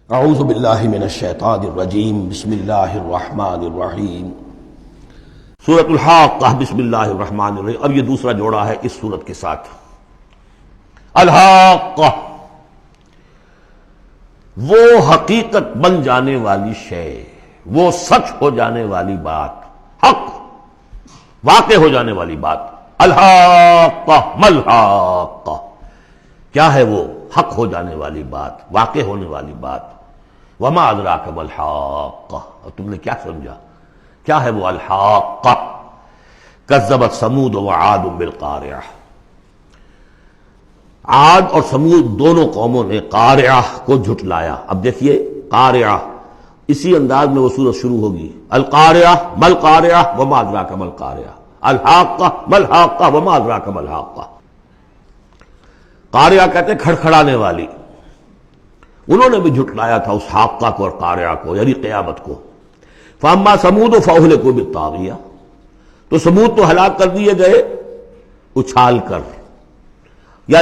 اعوذ باللہ من الشیطان الرجیم بسم اللہ الرحمن الرحیم سورۃ الحاقہ بسم اللہ الرحمن الرحیم۔ اب یہ دوسرا جوڑا ہے اس سورت کے ساتھ۔ الحاقہ وہ حقیقت بن جانے والی شے، وہ سچ ہو جانے والی بات، حق واقع ہو جانے والی بات۔ الحاقہ ملحاقہ، کیا ہے وہ حق ہو جانے والی بات، واقع ہونے والی بات۔ وما ادراک ملحاقہ، اور تم نے کیا سمجھا کیا ہے وہ الحاقہ؟ کذبت ثمود وعاد بالقارعہ، عاد اور سمود دونوں قوموں نے قارعہ کو جھٹلایا۔ اب دیکھیے قارعہ، اسی انداز میں وہ سورت شروع ہوگی۔ القارعہ مل قارعہ وما ادراک مل قارعہ، الحاقہ مل حاقہ وما ادراک مل حاقہ۔ قارعہ کہتے کھڑکھڑانے والی، انہوں نے بھی جھٹلایا تھا اس حاقہ کو اور قارعہ کو، یعنی قیامت کو۔ فاما ثمود فاہلکوا بالطاغیہ، تو سمود تو ہلاک کر دیے گئے اچھال کر، یا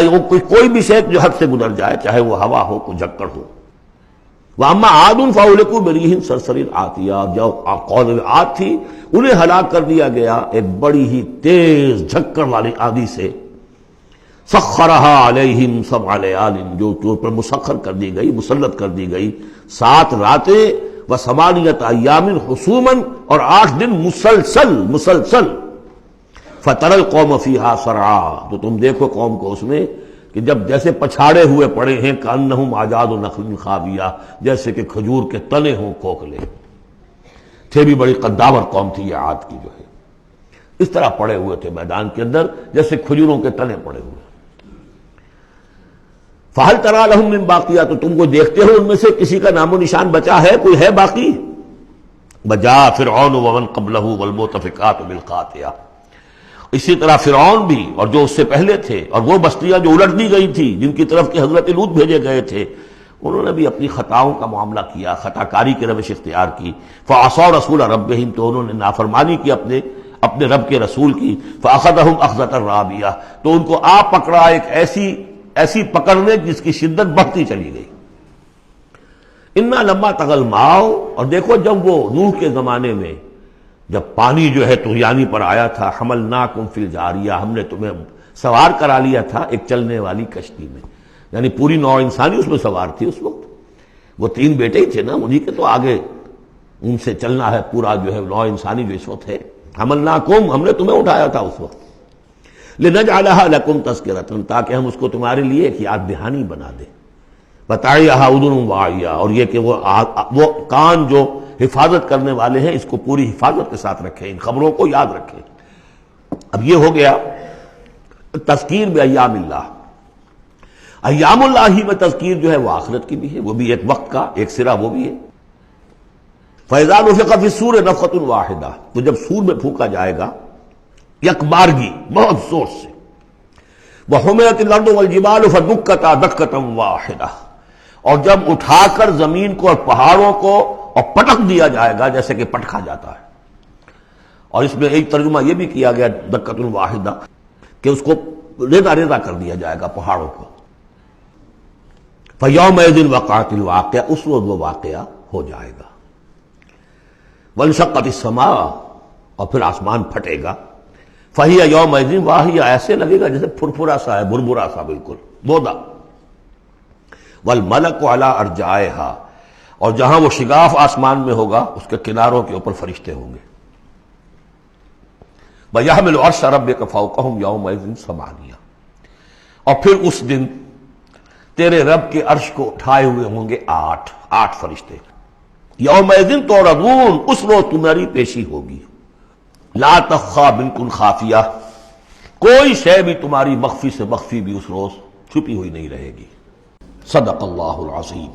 کوئی بھی شے جو حد سے گزر جائے، چاہے وہ ہوا ہو کوئی جھکڑ ہو۔ واما عاد فاہلکوا بريح صرصر عاتیہ، جو قوم عاد تھی انہیں ہلاک کر دیا گیا ایک بڑی ہی تیز جھکڑ والی آندھی سے۔ سخرہا علیہم سبع لیال، جو پر مسخر کر دی گئی، مسلط کر دی گئی 7 راتیں و8 ایام حسوما، اور 8 دن مسلسل۔ فتر القوم فیہا صرعا، تو تم دیکھو قوم کو اس میں کہ جب جیسے پچھاڑے ہوئے پڑے ہیں، کأنہم اعجاز نخل خاویہ، جیسے کہ کھجور کے تنے ہوں کھوکھلے تھے۔ بھی بڑی قداور قوم تھی یہ عاد کی، جو ہے اس طرح پڑے ہوئے تھے میدان کے اندر جیسے کھجوروں کے تنے پڑے ہوئے۔ فَهَلْ تَرَىٰ لَهُم مِّن بَاقِیَةٍ، تو تم کو دیکھتے ہو ان میں سے کسی کا نام و نشان بچا ہے، کوئی ہے باقی؟ وَجَاءَ فِرْعَوْنُ وَمَن قَبْلَهُ وَالْمُؤْتَفِكَاتُ بِالْخَاطِئَةِ، اسی طرح فرعون بھی اور جو اس سے پہلے تھے، اور وہ بستیاں جو الٹ دی گئی تھی جن کی طرف کہ حضرت لوط بھیجے گئے تھے، انہوں نے بھی اپنی خطاؤں کا معاملہ کیا، خطا کاری کی روش اختیار کی۔ فَعَصَوْا رَسُولَ رَبِّهِمْ، تو انہوں نے نافرمانی کی اپنے رب کے رسول کی۔ فَأَخَذَهُمْ أَخْذَةً رَابِيَةً، تو ان کو آ پکڑا ایک ایسی پکڑنے جس کی شدت بڑھتی چلی گئی۔ اِنَّا لَمَّا طَغَى الْمَاءُ، اور دیکھو جب وہ نوح کے زمانے میں جب پانی جو ہے طغیانی پر آیا تھا، حملناکم فی الجاریہ، ہم نے تمہیں سوار کرا لیا تھا ایک چلنے والی کشتی میں، یعنی پوری نوع انسانی اس میں سوار تھی اس وقت۔ وہ 3 بیٹے ہی تھے نا، انہی کے تو آگے ان سے چلنا ہے پورا جو ہے نوع انسانی جو اس وقت ہے۔ حملناکم، ہم نے تمہیں اٹھایا تھا اس وقت۔ لنجعلها لکم تذکرۃ، تاکہ ہم اس کو تمہارے لیے ایک یاد دہانی بنا دیں۔ وتعیھا اذن واعیہ، اور یہ کہ وہ کان جو حفاظت کرنے والے ہیں اس کو پوری حفاظت کے ساتھ رکھیں، ان خبروں کو یاد رکھیں۔ اب یہ ہو گیا تذکیر بایام اللہ۔ ایام اللہ ہی میں تذکیر جو ہے وہ آخرت کی بھی ہے، وہ بھی ایک وقت کا ایک سرا وہ بھی ہے۔ فاذا نفخ فی الصور نفخۃ واحدہ، تو جب سور میں پھونکا جائے گا یک بارگی بہت زور سے۔ وحملت الارض والجبال فدکتا دکۃ واحدہ، اور جب اٹھا کر زمین کو اور پہاڑوں کو اور پٹک دیا جائے گا جیسے کہ پٹکا جاتا ہے۔ اور اس میں ایک ترجمہ یہ بھی کیا گیا دکۃ واحدہ کہ اس کو ریزہ ریزہ کر دیا جائے گا پہاڑوں کو۔ فیومئذ وقعت الواقعہ، اس روز وہ واقعہ ہو جائے گا۔ وانشقت السماء، اور پھر آسمان پھٹے گا۔ فہی یومئذ واہیہ، ایسے لگے گا جیسے پھرپھرا سا ہے، بھربھرا سا، بالکل بودا۔ والملک علی ارجائہا، اور جہاں وہ شگاف آسمان میں ہوگا اس کے کناروں کے اوپر فرشتے ہوں گے۔ وَيَحْمِلُ عَرْشَ رَبِّكَ فَوْقَهُمْ يَوْمَئِذٍ ثَمَانِیَةٌ، اور پھر اس دن تیرے رب کے عرش کو اٹھائے ہوئے ہوں گے 8 فرشتے۔ یومئذ تعرضون، اس روز تمہاری پیشی ہوگی۔ لا تخفی منکم خافیہ، کوئی شے بھی تمہاری مخفی سے مخفی بھی اس روز چھپی ہوئی نہیں رہے گی۔ صدق اللہ العظیم۔